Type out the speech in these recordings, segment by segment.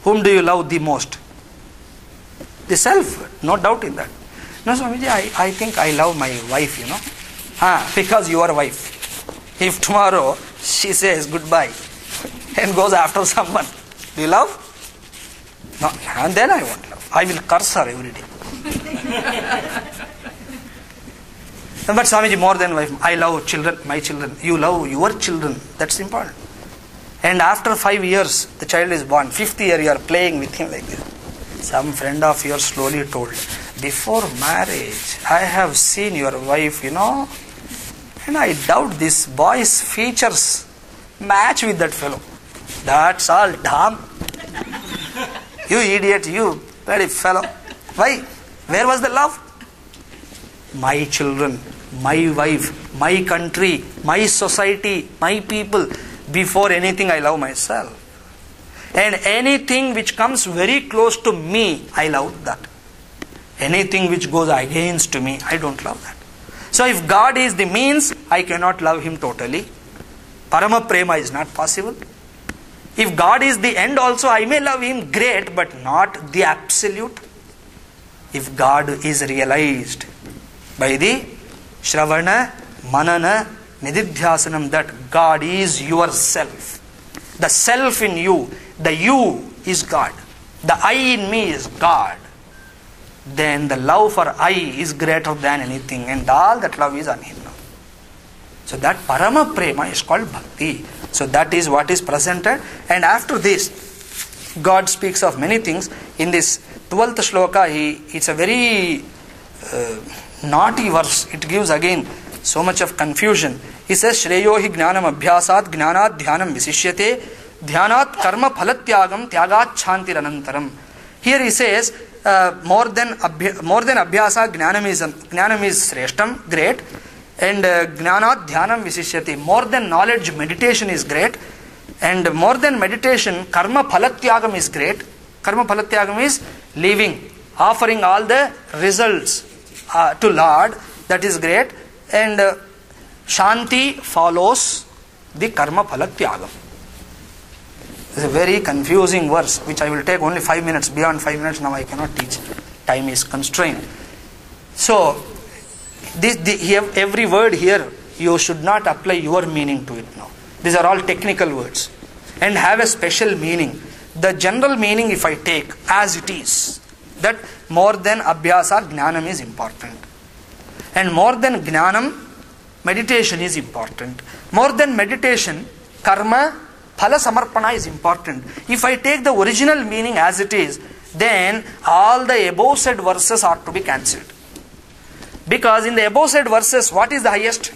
Whom do you love the most? The self, no doubt in that. No, Swamiji, I think I love my wife, because your wife. If tomorrow she says goodbye and goes after someone, do you love? No, and then I won't love. I will curse her every day. But Swamiji, more than wife, I love children, my children. You love your children. That's important. And after 5 years, the child is born. 5th year, you are playing with him like this. Some friend of yours slowly told, before marriage, I have seen your wife, and I doubt this boy's features match with that fellow. That's all damn. You idiot, you bloody fellow. Why? Where was the love? My children, my wife, my country, my society, my people. Before anything, I love myself. And anything which comes very close to me, I love that. Anything which goes against me, I don't love that. So if God is the means, I cannot love Him totally. Parama Prema is not possible. If God is the end also, I may love Him, great, but not the absolute. If God is realized by the Shravana, Manana, Nididhyasanam, that God is yourself. The self in you, the you is God. The I in me is God. Then the love for I is greater than anything, and all that love is on Him now. So that Parama Prema is called Bhakti. So that is what is presented. And after this, God speaks of many things. In this 12th shloka, it's a very naughty verse. It gives again so much of confusion. He says, Shreyo hi jnanam abhyasat jnanat dhyanam visishyate dhyanat karma phalatyagam tyagat shantiranantaram. Here he says, more than abhyasa, jnanam is sreshtam, great. And jnanat dhyanam visishyate, more than knowledge, meditation is great. And more than meditation, karma phalatyagam is great. Karma phalatyagam is leaving, offering all the results to Lord, that is great. And Shanti follows the karma phalatyagam. It's a very confusing verse, which I will take only 5 minutes. Beyond 5 minutes now I cannot teach. Time is constrained. So, every word here, you should not apply your meaning to it now. These are all technical words and have a special meaning. The general meaning, if I take as it is, that more than abhyasa, jnanam is important. And more than jnanam, meditation is important. More than meditation, karma, phala samarpana is important. If I take the original meaning as it is, then all the above said verses are to be cancelled. Because in the above said verses, what is the highest?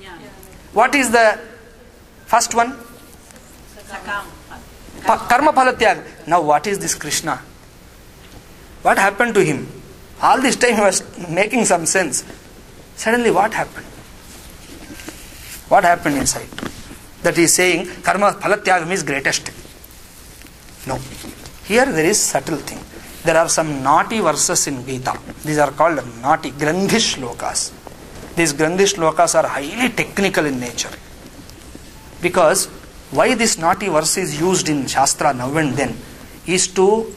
Yeah. What is the first one? Karma phalatyag. Now what is this Krishna? What happened to him? All this time he was making some sense. Suddenly what happened? What happened inside? That he is saying karma phalatyagam is greatest. No. Here there is subtle thing. There are some naughty verses in Gita. These are called naughty, grandhi shlokas. These grandhi shlokas are highly technical in nature. Because why this naughty verse is used in Shastra now and then is to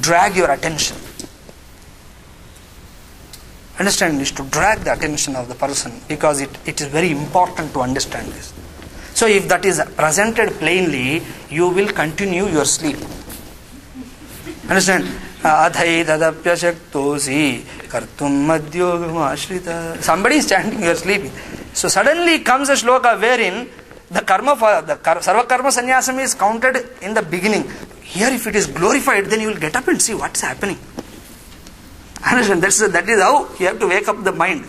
drag your attention. Understand this? To drag the attention of the person, because it is very important to understand this. So if that is presented plainly, you will continue your sleep. Understand? Adhai dadapya shaktosi kartum madhyogam ashrita. Somebody is chanting, you are sleeping. So suddenly comes a shloka wherein the sarva karma sannyasam is counted in the beginning. Here if it is glorified, then you will get up and see what is happening. Understand? That is how you have to wake up the mind.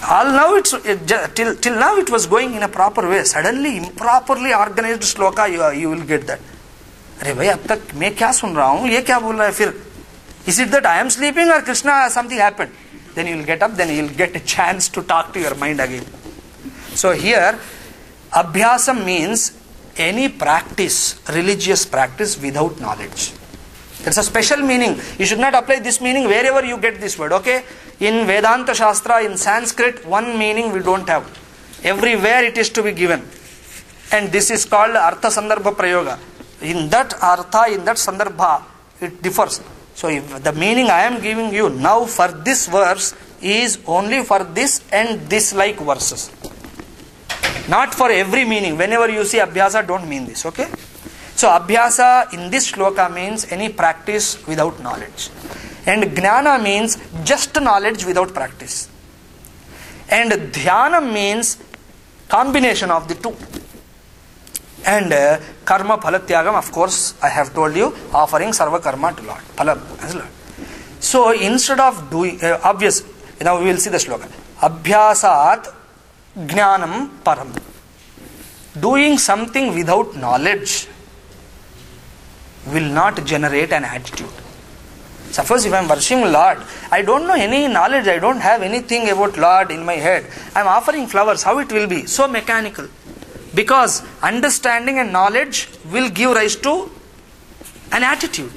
All now till now it was going in a proper way. Suddenly improperly organized shloka, you will get that. अरे भाई अब तक मैं क्या सुन रहा हूँ, ये क्या बोल रहा है फिर? Is it that I am sleeping or Krishna something happened? Then you will get up, then you will get a chance to talk to your mind again. So here, abhyasam means any practice, religious practice without knowledge. There's a special meaning. You should not apply this meaning wherever you get this word, okay? In Vedanta Shastra, in Sanskrit, one meaning we don't have. Everywhere it is to be given. And this is called Artha Sandarbha Prayoga. in that artha, in that sandarbha, it differs. So if the meaning I am giving you now for this verse is only for this and this like verses. Not for every meaning. Whenever you see abhyasa, don't mean this, okay? So abhyasa in this shloka means any practice without knowledge. And jnana means just knowledge without practice. And dhyana means combination of the two. And karma phalatyagam, of course, I have told you, offering sarva karma to Lord. Phala as Lord. So instead of doing, obvious, now we will see the shloka. Abhyasat jnanam param. Doing something without knowledge will not generate an attitude. Suppose if I am worshipping Lord, I don't know any knowledge, I don't have anything about Lord in my head. I am offering flowers, how it will be? So mechanical. Because understanding and knowledge will give rise to an attitude.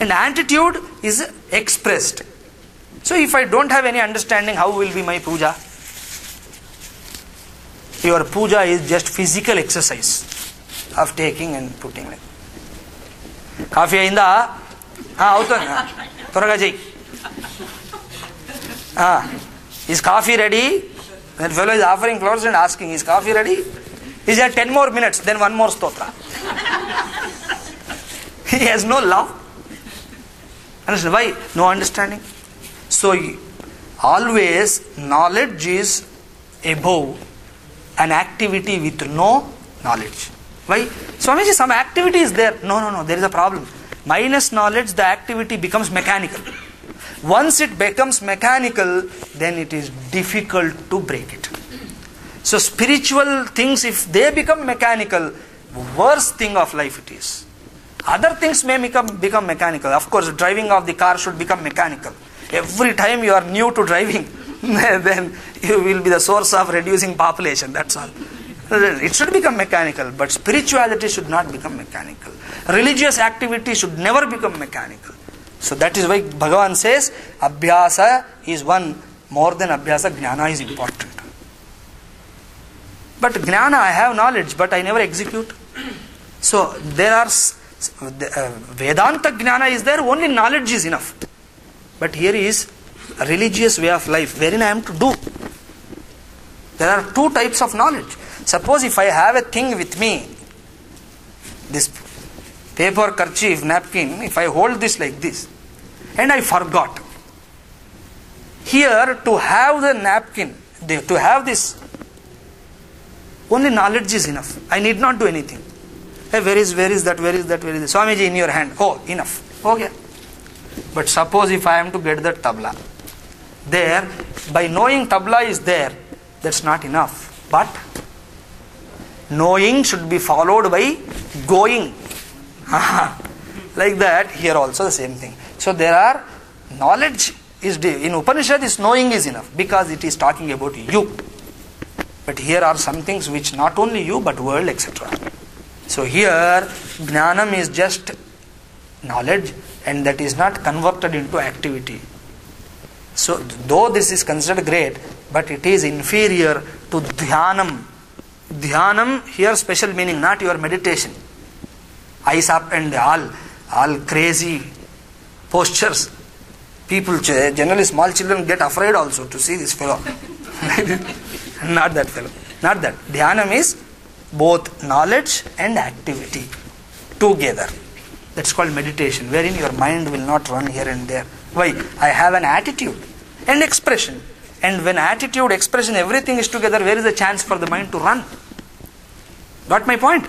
And attitude is expressed. So if I don't have any understanding, how will be my puja? Your puja is just physical exercise of taking and putting. Coffee ayinda? Avutunda. Toraga jai. Is coffee ready? That fellow is offering flowers and asking, is coffee ready? Is there 10 more minutes? Then one more stotra. He has no love. Understand why? No understanding. So always knowledge is above an activity with no knowledge. Why? Swamiji, some activity is there. No, there is a problem. Minus knowledge, the activity becomes mechanical. Once it becomes mechanical, then it is difficult to break it. So spiritual things, if they become mechanical, worst thing of life it is. Other things may become mechanical. Of course, driving of the car should become mechanical. Every time you are new to driving, then you will be the source of reducing population. That's all. It should become mechanical, but spirituality should not become mechanical. Religious activity should never become mechanical. So that is why Bhagavan says, Abhyasa is one, more than Abhyasa, Jnana is important. But Jnana, I have knowledge, but I never execute. So there are, Vedanta Jnana is there, only knowledge is enough. But here is a religious way of life, wherein I am to do. There are two types of knowledge. Suppose if I have a thing with me, this paper, kerchief, napkin, if I hold this like this, and I forgot. Here, to have the napkin, to have this, only knowledge is enough. I need not do anything. Hey, where is that? Swamiji, in your hand. Oh, enough. Okay. But suppose if I am to get that tabla, there, by knowing tabla is there, that's not enough. But knowing should be followed by going. Like that, here also the same thing. So there are, knowledge is, in Upanishad is knowing is enough, because it is talking about you. But here are some things which not only you, but world, etc. So here, Jnanam is just knowledge, and that is not converted into activity. So though this is considered great, but it is inferior to Dhyanam. Dhyanam, here special meaning, not your meditation. Eyes up and all crazy postures. People, generally small children get afraid also to see this fellow. Not that fellow. Not that. Dhyanam is both knowledge and activity together. That's called meditation, wherein your mind will not run here and there. Why? I have an attitude and expression. And when attitude, expression, everything is together, where is the chance for the mind to run? Got my point?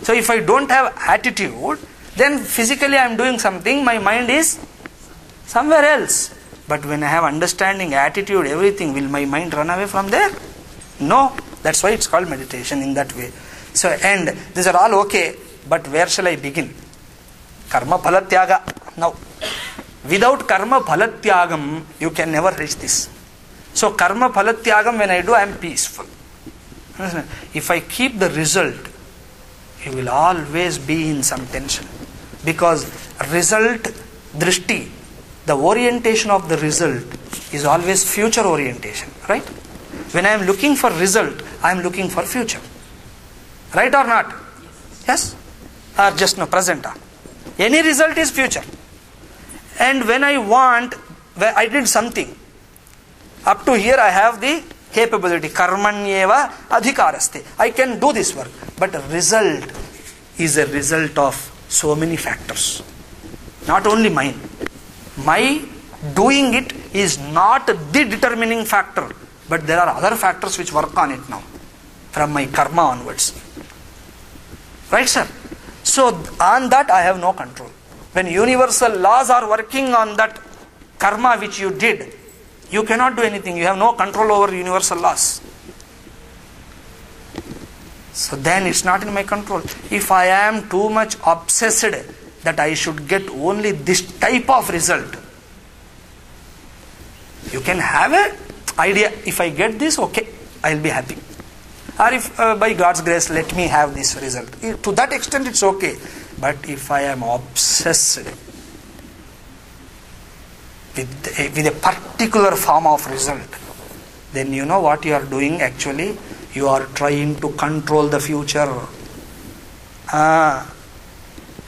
So if I don't have attitude, then physically I am doing something, my mind is somewhere else. But when I have understanding, attitude, everything, will my mind run away from there? No. That's why it's called meditation in that way. So, and these are all okay, but where shall I begin? Karma phalatyaga. Now, without karma phalatyagam, you can never reach this. So karma phalatyagam, when I do, I am peaceful. If I keep the result, you will always be in some tension. Because result, drishti, the orientation of the result is always future orientation, right? When I am looking for result, I am looking for future. Right or not? Yes? or just no present. Any result is future. And when I want, when I did something, up to here I have the capability, karmanyeva adhikaraste. I can do this work. But result is a result of so many factors. Not only mine. My doing it is not the determining factor, but there are other factors which work on it now, from my karma onwards. Right, sir? So on that I have no control. When universal laws are working on that karma which you did, you cannot do anything. You have no control over universal laws. So then it's not in my control. If I am too much obsessed that I should get only this type of result, you can have an idea, if I get this, okay, I will be happy. Or if by God's grace, let me have this result. To that extent it's okay. But if I am obsessed with a particular form of result, then you know what you are doing actually? You are trying to control the future.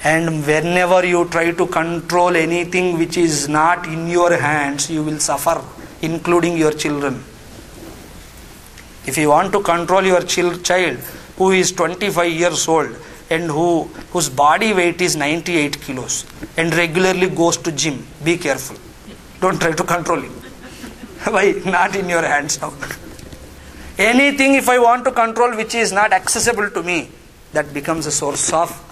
And whenever you try to control anything which is not in your hands, you will suffer, including your children. If you want to control your child who is 25 years old and whose body weight is 98 kilos and regularly goes to gym, be careful. Don't try to control him. Why? Not in your hands now. Anything if I want to control which is not accessible to me, that becomes a source of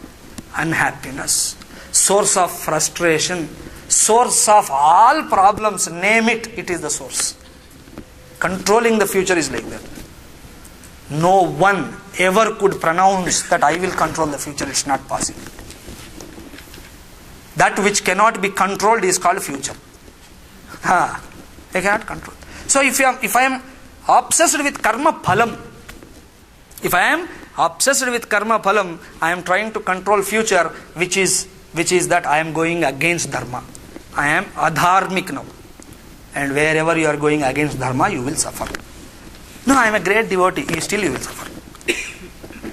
unhappiness, source of frustration, source of all problems. Name it, it is the source. Controlling the future is like that. No one ever could pronounce that I will control the future. It's not possible. That which cannot be controlled is called future. I cannot control. So if I am obsessed with karma phalam, I am trying to control future, which is that I am going against dharma. I am adharmic now. And wherever you are going against dharma, you will suffer. No, I am a great devotee. Still you will suffer.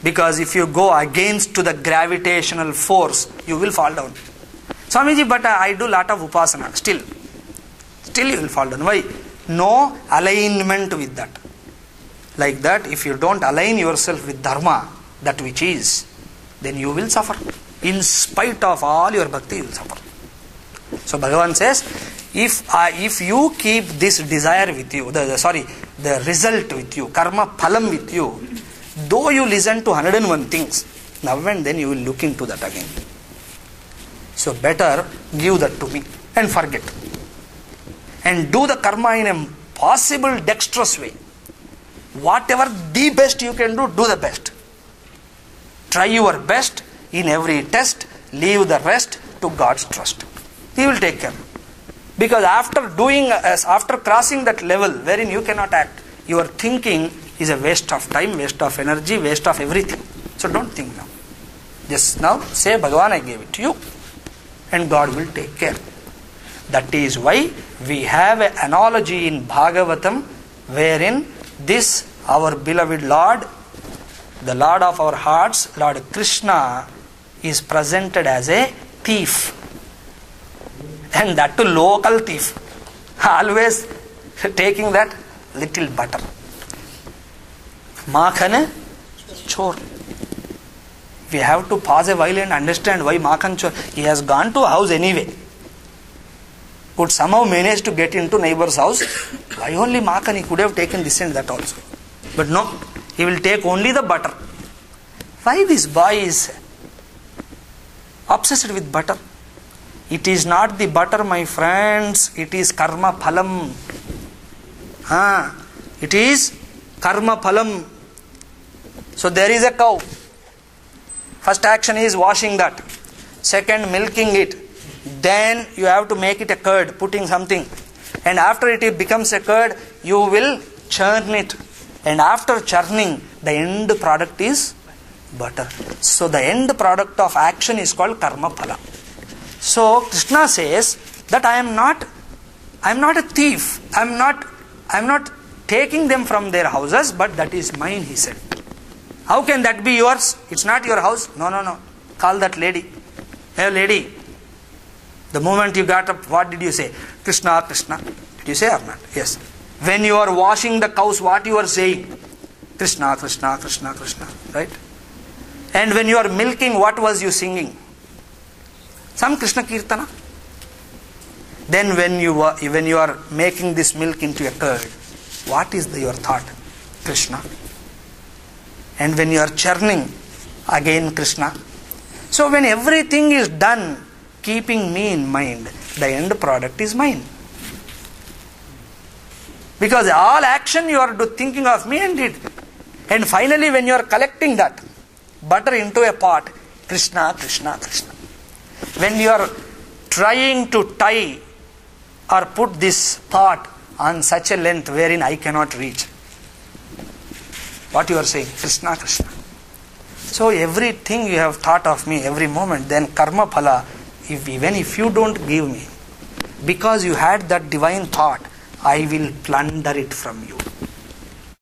Because if you go against to the gravitational force, you will fall down. Swamiji, but I do lot of upasana. Still you will fall down. Why? No alignment with that. Like that, if you don't align yourself with dharma, that which is, then you will suffer. In spite of all your bhakti, you will suffer. So Bhagavan says, if you keep this desire with you, the result with you, karma phalam with you, though you listen to 101 things, now and then you will look into that again. So better give that to me and forget. And do the karma in a possible dexterous way. Whatever the best you can do, do the best. Try your best in every test, leave the rest to God's trust. He will take care. Because after crossing that level wherein you cannot act, your thinking is a waste of time, waste of energy, waste of everything. So don't think now. Just now say, Bhagavan, I gave it to you. And God will take care. That is why we have an analogy in Bhagavatam wherein this, our beloved Lord, the Lord of our hearts, Lord Krishna, is presented as a thief. And that too local thief. Always taking that little butter. Makhan chor. We have to pause a while and understand why Makhan chor. He has gone to a house anyway. Could somehow manage to get into neighbor's house. Why only Makhan? He could have taken this and that also. But no, he will take only the butter. Why this boy is obsessed with butter? It is not the butter, my friends. It is karma phalam. It is karma phalam. So there is a cow. First action is washing that. Second, milking it. Then you have to make it a curd, putting something. And after it becomes a curd, you will churn it. And after churning, the end product is butter. So the end product of action is called karma phala. So Krishna says that I am not a thief. I am not taking them from their houses, but that is mine, he said. How can that be yours? It's not your house. No. Call that lady. Hey lady, the moment you got up, what did you say? Krishna, Krishna. Did you say or not? Yes. When you are washing the cows, what you are saying? Krishna, Krishna, Krishna, Krishna. Right? And when you are milking, what was you singing? Some Krishna Kirtana. Then when you are making this milk into a curd, what is your thought? Krishna. And when you are churning, again Krishna. So when everything is done, keeping me in mind, the end product is mine. Because all action you are thinking of me and it. And finally when you are collecting that butter into a pot, Krishna, Krishna, Krishna. When you are trying to tie or put this pot on such a length wherein I cannot reach, what you are saying? Krishna, Krishna. So everything you have thought of me every moment, then karma phala, even if you don't give me, because you had that divine thought, I will plunder it from you.